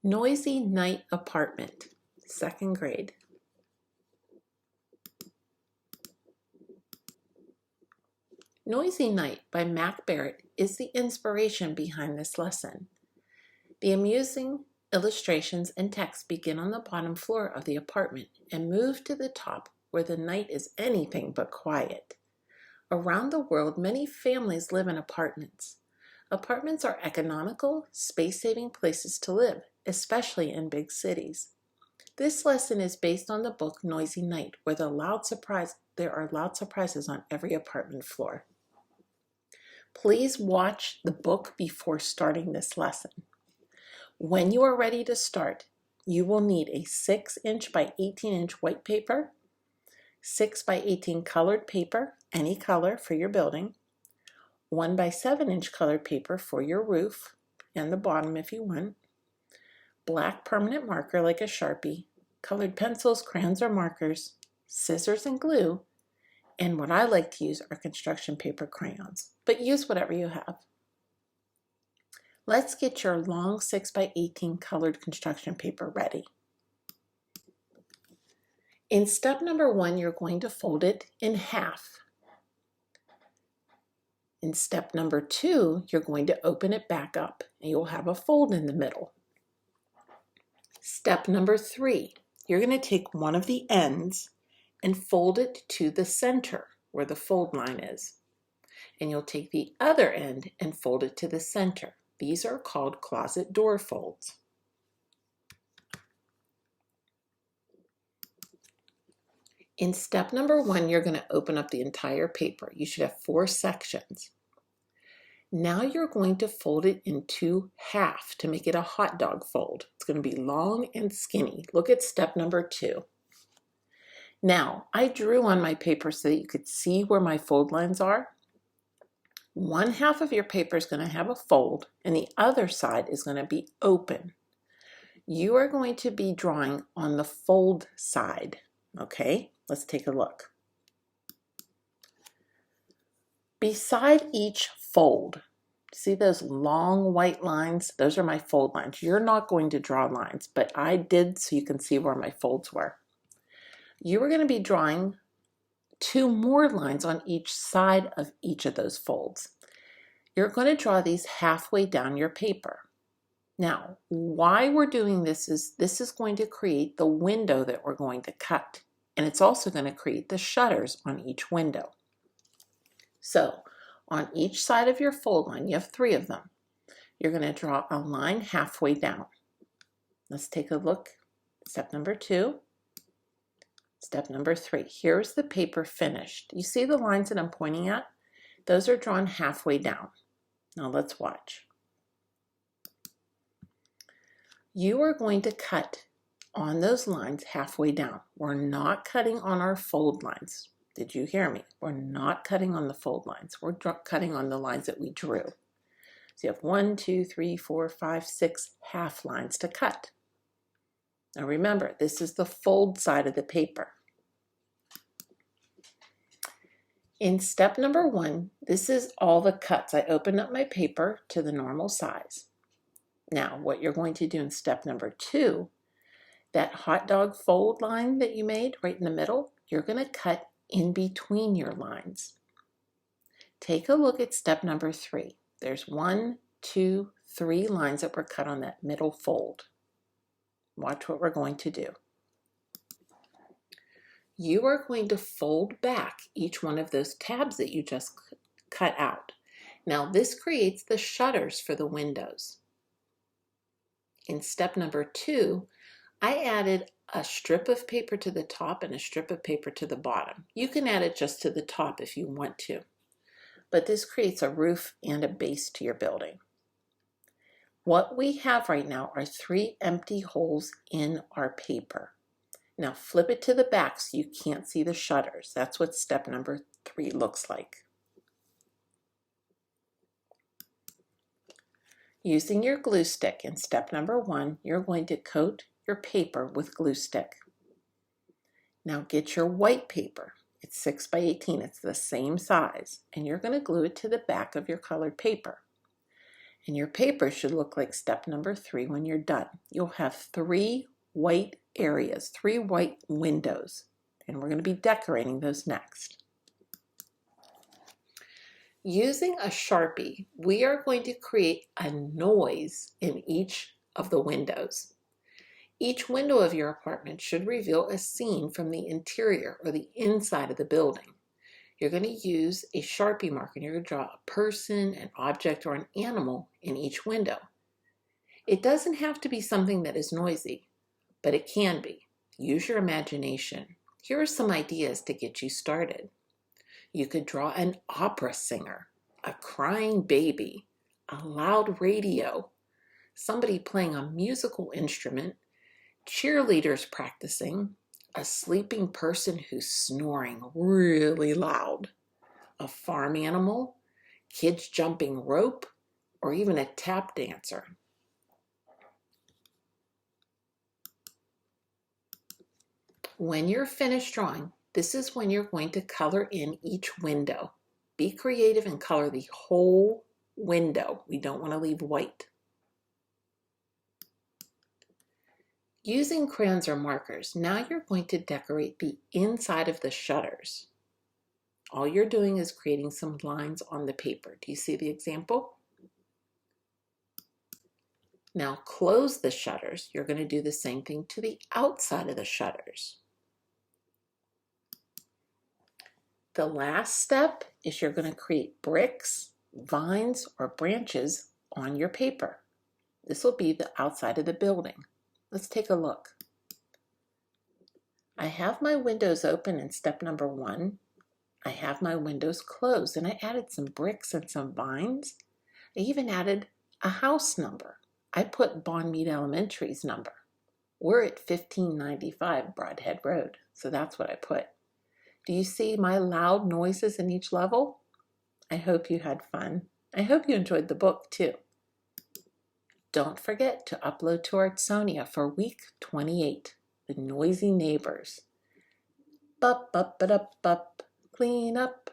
Noisy Night Apartment, 2nd grade. Noisy Night by Mac Barrett is the inspiration behind this lesson. The amusing illustrations and text begin on the bottom floor of the apartment and move to the top where the night is anything but quiet. Around the world, many families live in apartments. Apartments are economical, space-saving places to live, especially in big cities. This lesson is based on the book Noisy Night, where there are loud surprises on every apartment floor. Please watch the book before starting this lesson. When you are ready to start, you will need a 6-inch by 18-inch white paper, 6 by 18 colored paper, any color for your building, 1 by 7-inch colored paper for your roof and the bottom if you want, black permanent marker like a Sharpie, colored pencils, crayons, or markers, scissors and glue, and what I like to use are construction paper crayons, but use whatever you have. Let's get your long 6 by 18 colored construction paper ready. In step number 1, you're going to fold it in half. In step number 2, you're going to open it back up and you'll have a fold in the middle. Step number 3, you're going to take one of the ends and fold it to the center where the fold line is. And you'll take the other end and fold it to the center. These are called closet door folds. In step number 1, you're going to open up the entire paper. You should have 4 sections. Now you're going to fold it into half to make it a hot dog fold. It's going to be long and skinny. Look at step number 2. Now, I drew on my paper so that you could see where my fold lines are. One half of your paper is going to have a fold and the other side is going to be open. You are going to be drawing on the fold side. Okay, let's take a look. Beside each fold, see those long white lines? Those are my fold lines. You're not going to draw lines, but I did so you can see where my folds were. You are going to be drawing 2 more lines on each side of each of those folds. You're going to draw these halfway down your paper. Now, why we're doing this is going to create the window that we're going to cut, and it's also going to create the shutters on each window. So, on each side of your fold line, you have 3 of them. You're going to draw a line halfway down. Let's take a look. Step number 2. Step number 3, here's the paper finished. You see the lines that I'm pointing at? Those are drawn halfway down. Now let's watch. You are going to cut on those lines halfway down. We're not cutting on our fold lines. Did you hear me? We're not cutting on the fold lines. We're cutting on the lines that we drew. So you have 1, 2, 3, 4, 5, 6 half lines to cut. Now remember, this is the fold side of the paper. In step number 1, this is all the cuts. I opened up my paper to the normal size. Now, what you're going to do in step number 2, that hot dog fold line that you made right in the middle, you're going to cut in between your lines. Take a look at step number 3. There's 1, 2, 3 lines that were cut on that middle fold. Watch what we're going to do. You are going to fold back each one of those tabs that you just cut out. Now this creates the shutters for the windows. In step number 2, I added a strip of paper to the top and a strip of paper to the bottom. You can add it just to the top if you want to, but this creates a roof and a base to your building. What we have right now are 3 empty holes in our paper. Now flip it to the back so you can't see the shutters. That's what step number 3 looks like. Using your glue stick in step number 1, you're going to coat your paper with glue stick. Now get your white paper. It's 6 by 18. It's the same size. And you're going to glue it to the back of your colored paper. And your paper should look like step number 3 when you're done. You'll have 3 white areas, 3 white windows, and we're going to be decorating those next. Using a Sharpie, we are going to create a noise in each of the windows. Each window of your apartment should reveal a scene from the interior or the inside of the building. You're going to use a Sharpie marker and you're going to draw a person, an object, or an animal in each window. It doesn't have to be something that is noisy, but it can be. Use your imagination. Here are some ideas to get you started. You could draw an opera singer, a crying baby, a loud radio, somebody playing a musical instrument, cheerleaders practicing, a sleeping person who's snoring really loud, a farm animal, kids jumping rope, or even a tap dancer. When you're finished drawing, this is when you're going to color in each window. Be creative and color the whole window. We don't want to leave white. Using crayons or markers, now you're going to decorate the inside of the shutters. All you're doing is creating some lines on the paper. Do you see the example? Now close the shutters. You're going to do the same thing to the outside of the shutters. The last step is you're going to create bricks, vines, or branches on your paper. This will be the outside of the building. Let's take a look. I have my windows open in step number 1. I have my windows closed, and I added some bricks and some vines. I even added a house number. I put Bond Mead Elementary's number. We're at 1595 Broadhead Road, so that's what I put. Do you see my loud noises in each level? I hope you had fun. I hope you enjoyed the book too. Don't forget to upload to Artsonia for week 28, The Noisy Neighbors. Bup, bup, ba, dup, bup. Clean up,